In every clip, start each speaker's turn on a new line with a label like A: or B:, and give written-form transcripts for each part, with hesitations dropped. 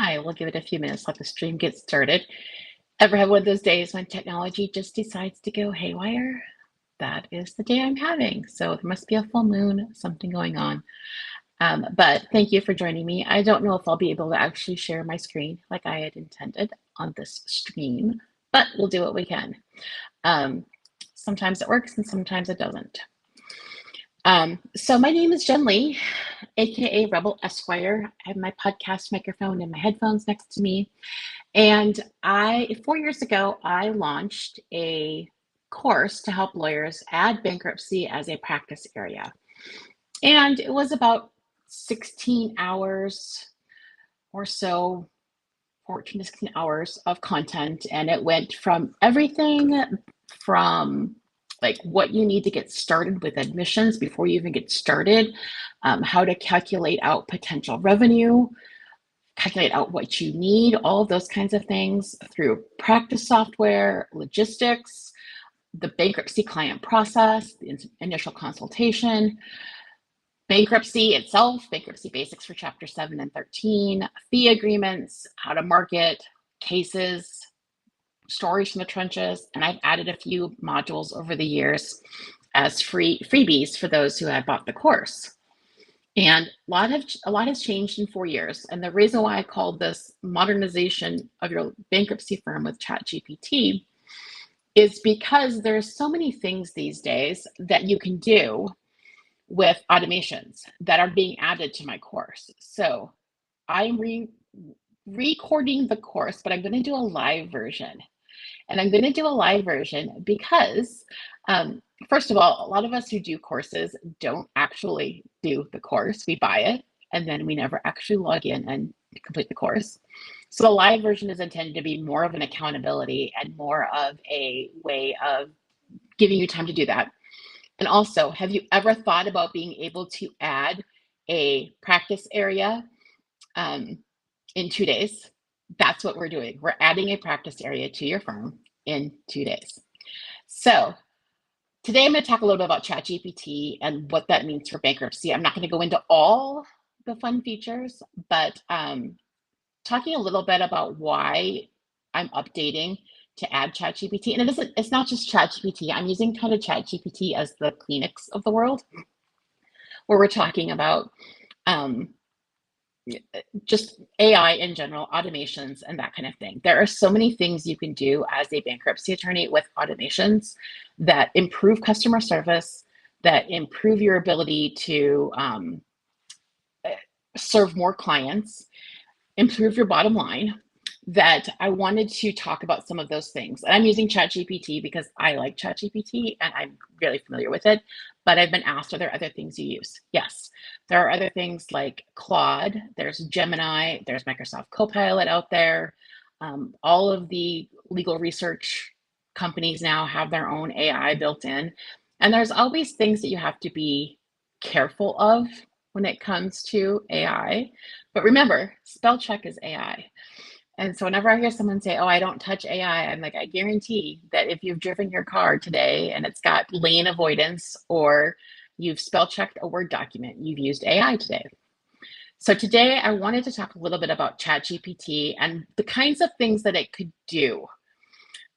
A: I will give it a few minutes, let the stream get started. Ever have one of those days when technology just decides to go haywire? That is the day I'm having. So there must be a full moon, something going on. But thank you for joining me. I don't know if I'll be able to actually share my screen like I had intended on this stream, but we'll do what we can. Sometimes it works and sometimes it doesn't. So my name is Jen Lee, aka Rebel Esquire. I have my podcast microphone and my headphones next to me. And 4 years ago, I launched a course to help lawyers add bankruptcy as a practice area. And it was about 16 hours or so, 14 to 16 hours of content. And it went from everything from like what you need to get started with admissions before you even get started, how to calculate out potential revenue, calculate out what you need, all of those kinds of things through practice software, logistics, the bankruptcy client process, the initial consultation, bankruptcy itself, bankruptcy basics for Chapter 7 and 13, fee agreements, how to market, cases, stories from the trenches, and I've added a few modules over the years as freebies for those who had bought the course. And a lot has changed in 4 years. And the reason why I called this modernization of your bankruptcy firm with ChatGPT is because there's so many things these days that you can do with automations that are being added to my course. So I'm recording the course, but I'm going to do a live version. And I'm going to do a live version because, first of all, a lot of us who do courses don't actually do the course. We buy it, and then we never actually log in and complete the course. So the live version is intended to be more of an accountability and more of a way of giving you time to do that. And also, have you ever thought about being able to add a practice area in 2 days? That's what we're doing. We're adding a practice area to your firm in 2 days. So today I'm going to talk a little bit about ChatGPT and what that means for bankruptcy. I'm not going to go into all the fun features, but talking a little bit about why I'm updating to add ChatGPT. And it's not just ChatGPT. I'm using kind of ChatGPT as the Kleenex of the world, where we're talking about just AI in general, automations, and that kind of thing. There are so many things you can do as a bankruptcy attorney with automations that improve customer service, that improve your ability to serve more clients, improve your bottom line, that I wanted to talk about some of those things. And I'm using ChatGPT because I like ChatGPT and I'm really familiar with it. But I've been asked, are there other things you use? Yes, there are other things like Claude, there's Gemini, there's Microsoft Copilot out there. All of the legal research companies now have their own AI built in. And there's always things that you have to be careful of when it comes to AI. But remember, spell check is AI. And so whenever I hear someone say, oh, I don't touch AI, I'm like, I guarantee that if you've driven your car today and it's got lane avoidance or you've spell checked a Word document, you've used AI today. So today I wanted to talk a little bit about ChatGPT and the kinds of things that it could do.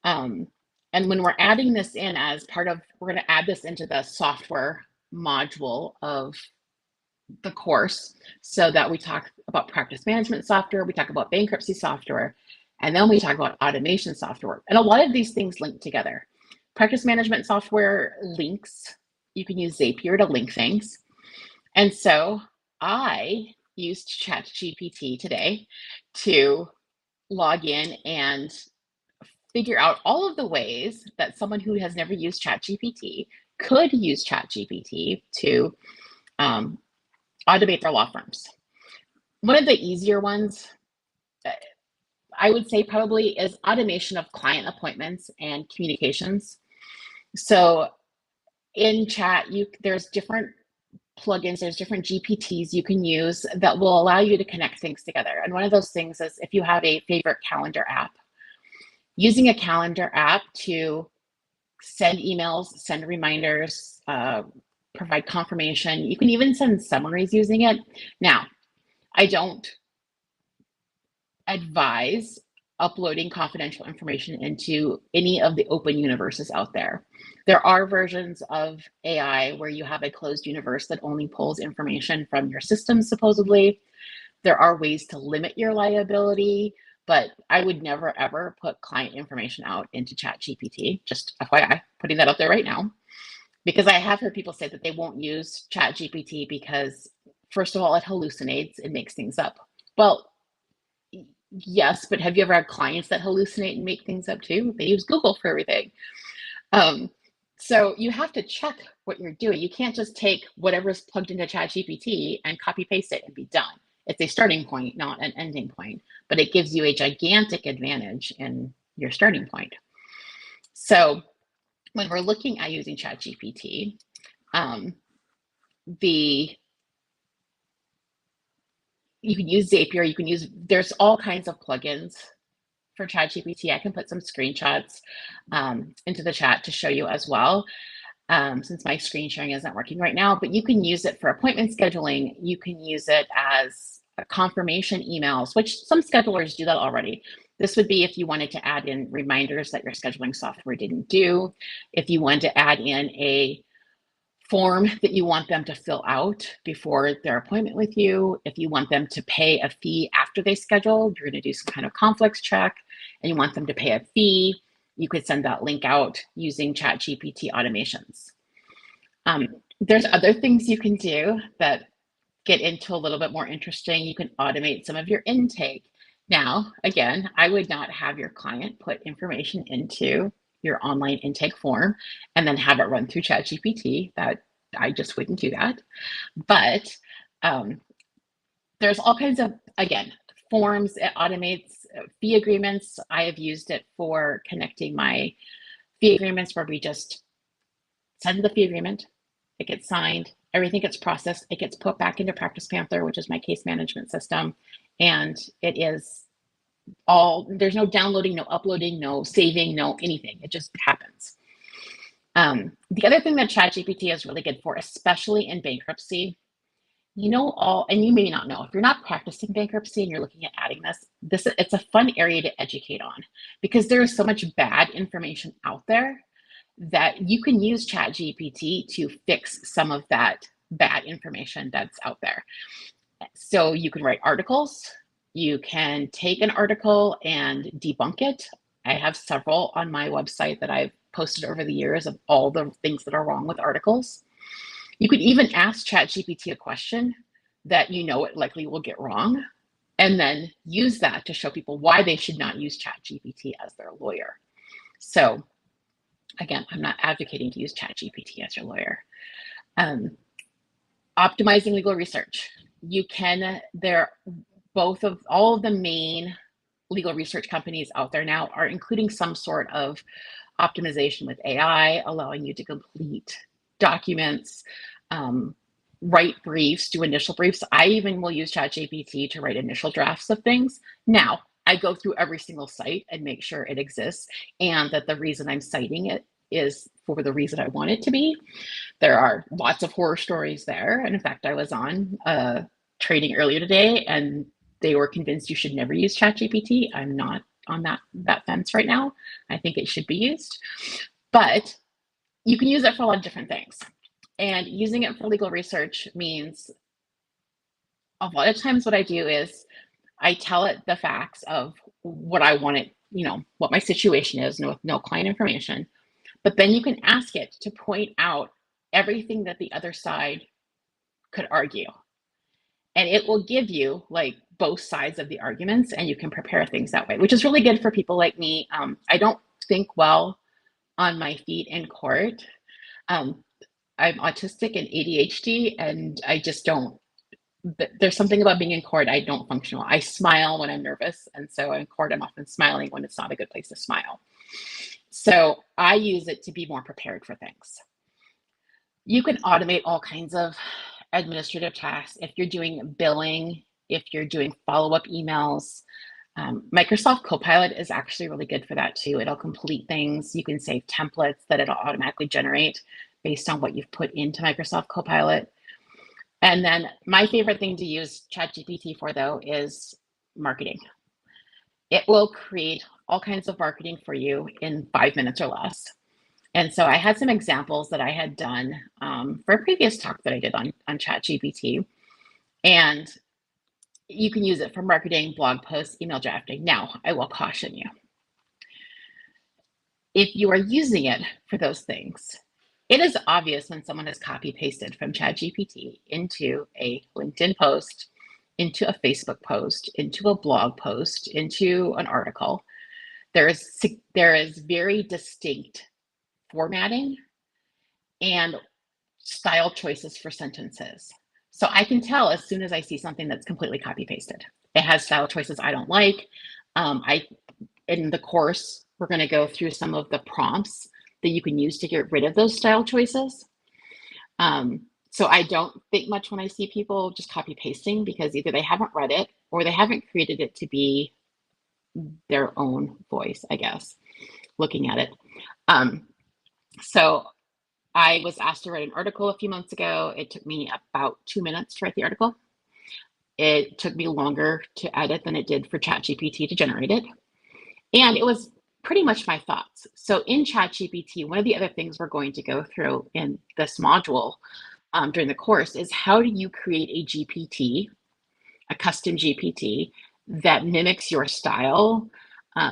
A: And when we're adding this in as part of, we're going to add this into the software module of the course so that we talk about practice management software, we talk about bankruptcy software, and then we talk about automation software. And a lot of these things link together. Practice management software links. You can use Zapier to link things. And so I used ChatGPT today to log in and figure out all of the ways that someone who has never used ChatGPT could use ChatGPT to automate their law firms. One of the easier ones, I would say probably, is automation of client appointments and communications. So in chat, there's different plugins, there's different GPTs you can use that will allow you to connect things together. And one of those things is if you have a favorite calendar app, using a calendar app to send emails, send reminders, provide confirmation. You can even send summaries using it. Now, I don't advise uploading confidential information into any of the open universes out there. There are versions of AI where you have a closed universe that only pulls information from your system, supposedly. There are ways to limit your liability, but I would never ever put client information out into ChatGPT, just FYI, putting that out there right now. Because I have heard people say that they won't use ChatGPT because, first of all, it hallucinates, it makes things up. Well, yes, but have you ever had clients that hallucinate and make things up too? They use Google for everything. Um, so you have to check what you're doing. You can't just take whatever's plugged into ChatGPT and copy paste it and be done. It's a starting point, not an ending point, but it gives you a gigantic advantage in your starting point. So when we're looking at using ChatGPT, you can use Zapier, there's all kinds of plugins for ChatGPT. I can put some screenshots into the chat to show you as well, since my screen sharing isn't working right now, but you can use it for appointment scheduling. You can use it as confirmation emails, which some schedulers do that already. This would be if you wanted to add in reminders that your scheduling software didn't do, if you wanted to add in a form that you want them to fill out before their appointment with you. If you want them to pay a fee after they schedule, you're going to do some kind of conflicts check and you want them to pay a fee, you could send that link out using ChatGPT automations. There's other things you can do that get into a little bit more interesting. You can automate some of your intake. Now, again, I would not have your client put information into your online intake form and then have it run through ChatGPT. That I just wouldn't do that. But there's all kinds of, again, forms. It automates fee agreements. I have used it for connecting my fee agreements where we just send the fee agreement, it gets signed, everything gets processed, it gets put back into Practice Panther, which is my case management system, and it is all, there's no downloading, no uploading, no saving, no anything. It just happens. The other thing that ChatGPT is really good for, especially in bankruptcy, and you may not know, if you're not practicing bankruptcy and you're looking at adding this, it's a fun area to educate on because there is so much bad information out there that you can use ChatGPT to fix some of that bad information that's out there. So you can write articles. You can take an article and debunk it. I have several on my website that I've posted over the years of all the things that are wrong with articles. You could even ask ChatGPT a question that you know it likely will get wrong, and then use that to show people why they should not use ChatGPT as their lawyer. So again, I'm not advocating to use ChatGPT as your lawyer. Optimizing legal research. You can, all of the main legal research companies out there now are including some sort of optimization with AI, allowing you to complete documents, write briefs, do initial briefs. I even will use ChatGPT to write initial drafts of things. Now, I go through every single site and make sure it exists and that the reason I'm citing it is for the reason I want it to be. There are lots of horror stories there. And in fact, I was on training earlier today and they were convinced you should never use ChatGPT. I'm not on that fence right now. I think it should be used, but you can use it for a lot of different things. And using it for legal research means a lot of times what I do is I tell it the facts of what I want it, what my situation is, with no client information. But then you can ask it to point out everything that the other side could argue. And it will give you like both sides of the arguments and you can prepare things that way, which is really good for people like me. I don't think well on my feet in court. I'm autistic and ADHD and I just don't, there's something about being in court I don't function well. I smile when I'm nervous. And so in court, I'm often smiling when it's not a good place to smile. So I use it to be more prepared for things. You can automate all kinds of administrative tasks. If you're doing billing, if you're doing follow-up emails, Microsoft Copilot is actually really good for that too. It'll complete things. You can save templates that it'll automatically generate based on what you've put into Microsoft Copilot. And then my favorite thing to use ChatGPT for though is marketing. it will create all kinds of marketing for you in 5 minutes or less. And so I had some examples that I had done for a previous talk that I did on ChatGPT. And you can use it for marketing, blog posts, email drafting. Now, I will caution you. If you are using it for those things, it is obvious when someone has copy pasted from ChatGPT into a LinkedIn post, into a Facebook post, into a blog post, into an article. There is very distinct formatting and style choices for sentences. So I can tell as soon as I see something that's completely copy pasted. It has style choices I don't like. In the course, we're going to go through some of the prompts that you can use to get rid of those style choices. So I don't think much when I see people just copy pasting, because either they haven't read it or they haven't created it to be their own voice, I guess, looking at it. So I was asked to write an article a few months ago. It took me about 2 minutes to write the article. It took me longer to edit than it did for ChatGPT to generate it. And it was pretty much my thoughts. So in ChatGPT, one of the other things we're going to go through in this module during the course is how do you create a GPT, a custom GPT that mimics your style,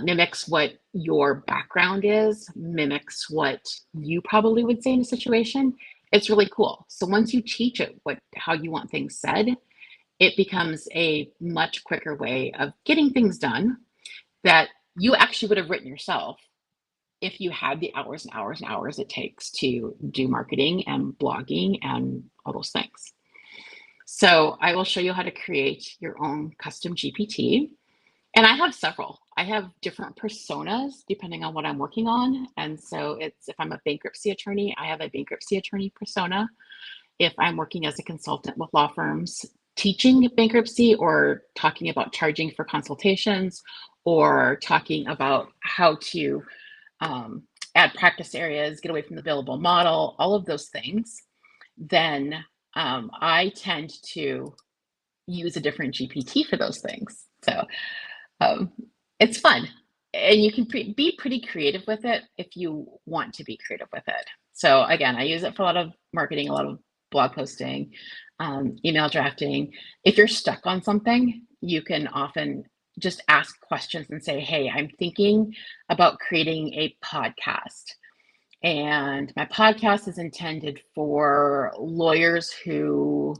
A: mimics what your background is, mimics what you probably would say in a situation. It's really cool. So once you teach it how you want things said, it becomes a much quicker way of getting things done that you actually would have written yourself if you had the hours and hours and hours it takes to do marketing and blogging and all those things. So I will show you how to create your own custom GPT. And I have several. I have different personas depending on what I'm working on. And so if I'm a bankruptcy attorney, I have a bankruptcy attorney persona. If I'm working as a consultant with law firms teaching bankruptcy or talking about charging for consultations or talking about how to add practice areas, get away from the billable model, all of those things, then I tend to use a different GPT for those things. So it's fun. And you can be pretty creative with it if you want to be creative with it. So again, I use it for a lot of marketing, a lot of blog posting, email drafting. If you're stuck on something, you can often just ask questions and say, hey, I'm thinking about creating a podcast. And my podcast is intended for lawyers who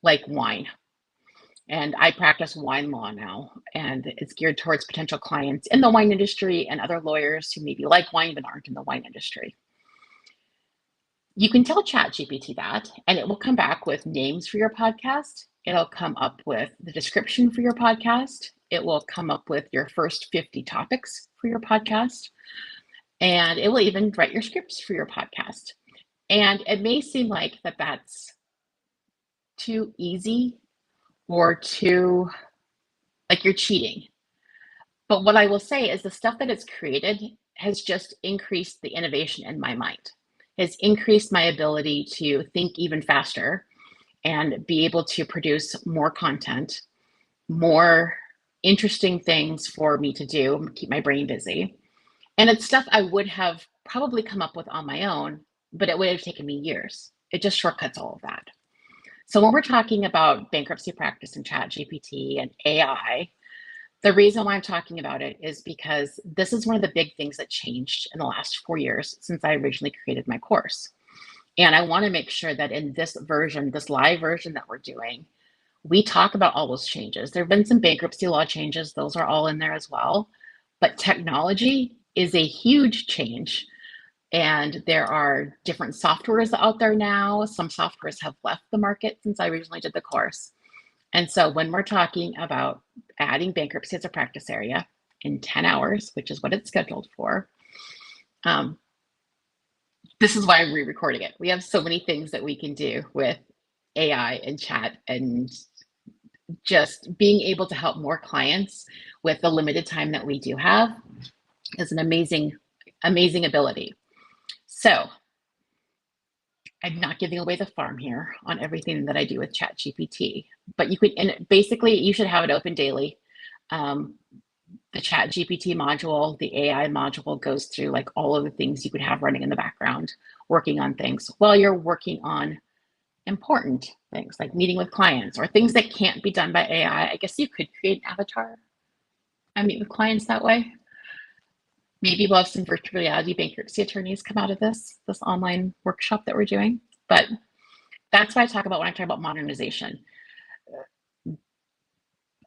A: like wine. And I practice wine law now, and it's geared towards potential clients in the wine industry and other lawyers who maybe like wine but aren't in the wine industry. You can tell ChatGPT that, and it will come back with names for your podcast. It'll come up with the description for your podcast. It will come up with your first 50 topics for your podcast. And it will even write your scripts for your podcast. And it may seem like that's too easy or too, like you're cheating. But what I will say is the stuff that it's created has just increased the innovation in my mind, has increased my ability to think even faster and be able to produce more content, more interesting things for me to do, keep my brain busy. And it's stuff I would have probably come up with on my own, but it would have taken me years. It just shortcuts all of that. So when we're talking about bankruptcy practice and ChatGPT and AI, the reason why I'm talking about it is because this is one of the big things that changed in the last 4 years since I originally created my course. And I want to make sure that in this version, this live version that we're doing, we talk about all those changes. There have been some bankruptcy law changes. Those are all in there as well. But technology is a huge change. And there are different softwares out there now. Some softwares have left the market since I originally did the course. And so when we're talking about adding bankruptcy as a practice area in 10 hours, which is what it's scheduled for, this is why I'm re-recording it. We have so many things that we can do with AI and chat, and just being able to help more clients with the limited time that we do have is an amazing, amazing ability. So I'm not giving away the farm here on everything that I do with ChatGPT, but you could, and basically you should have it open daily. the ChatGPT module, the AI module goes through like all of the things you could have running in the background, working on things while you're working on important things like meeting with clients or things that can't be done by AI. I guess you could create an avatar and meet with clients that way. Maybe we'll have some virtual reality bankruptcy attorneys come out of this online workshop that we're doing. But that's what I talk about when I talk about modernization.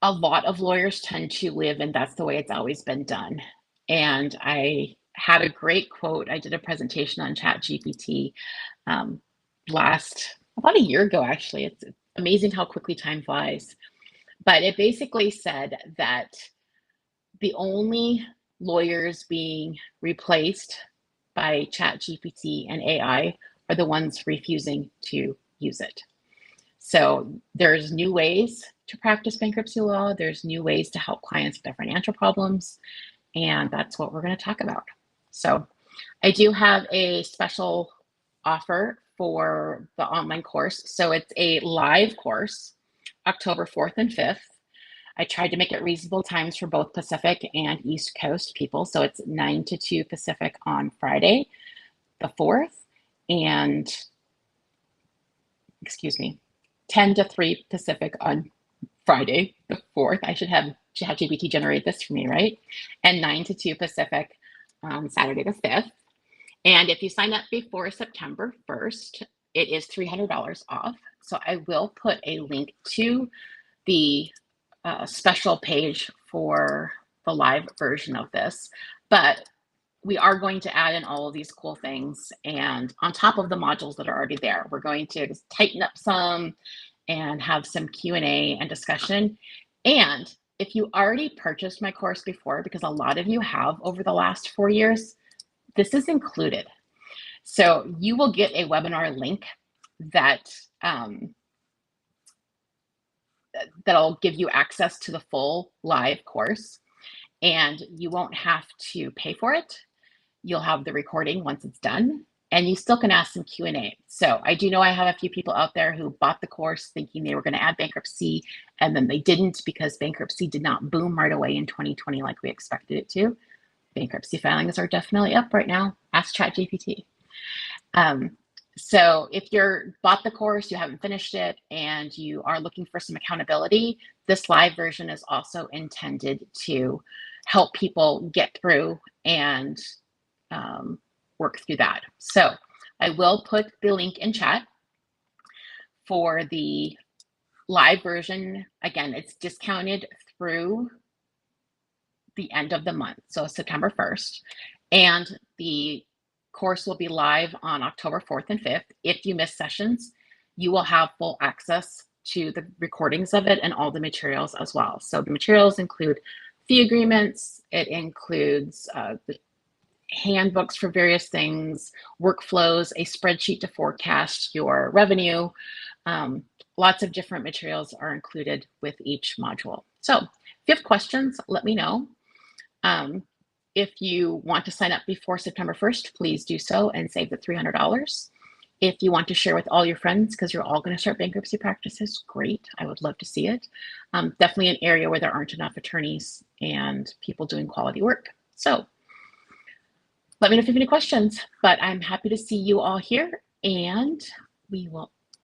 A: A lot of lawyers tend to live, and that's the way it's always been done. And I had a great quote. I did a presentation on ChatGPT about a year ago, actually. It's amazing how quickly time flies. But it basically said that the only lawyers being replaced by ChatGPT and AI are the ones refusing to use it. So there's new ways to practice bankruptcy law. There's new ways to help clients with their financial problems. And that's what we're going to talk about. So I do have a special offer for the online course. So it's a live course, October 4th and 5th. I tried to make it reasonable times for both Pacific and East Coast people. So it's 9 to 2 Pacific on Friday, the 4th, and 10 to 3 Pacific on Friday, the 4th. I should have ChatGPT generate this for me, right? And 9 to 2 Pacific on Saturday, the 5th. And if you sign up before September 1st, it is $300 off. So I will put a link to the special page for the live version of this. But we are going to add in all of these cool things. And on top of the modules that are already there, we're going to tighten up some and have some Q&A and discussion. And if you already purchased my course before, because a lot of you have over the last 4 years, this is included. So you will get a webinar link that that'll give you access to the full live course, and you won't have to pay for it. You'll have the recording once it's done, and you still can ask some Q&A. So I do know I have a few people out there who bought the course thinking they were going to add bankruptcy, and then they didn't because bankruptcy did not boom right away in 2020 like we expected it to. Bankruptcy filings are definitely up right now. Ask ChatGPT. So if you're bought the course, you haven't finished it, and you are looking for some accountability, this live version is also intended to help people get through and work through that. So I will put the link in chat for the live version. Again, it's discounted through the end of the month, so September 1st. And the course will be live on October 4th and 5th. If you miss sessions, you will have full access to the recordings of it and all the materials as well. So the materials include fee agreements, it includes the handbooks for various things, workflows, a spreadsheet to forecast your revenue. Lots of different materials are included with each module. So if you have questions, let me know. If you want to sign up before September 1st, please do so and save the $300. If you want to share with all your friends because you're all going to start bankruptcy practices, great. I would love to see it. Definitely an area where there aren't enough attorneys and people doing quality work. So let me know if you have any questions, but I'm happy to see you all here, and we will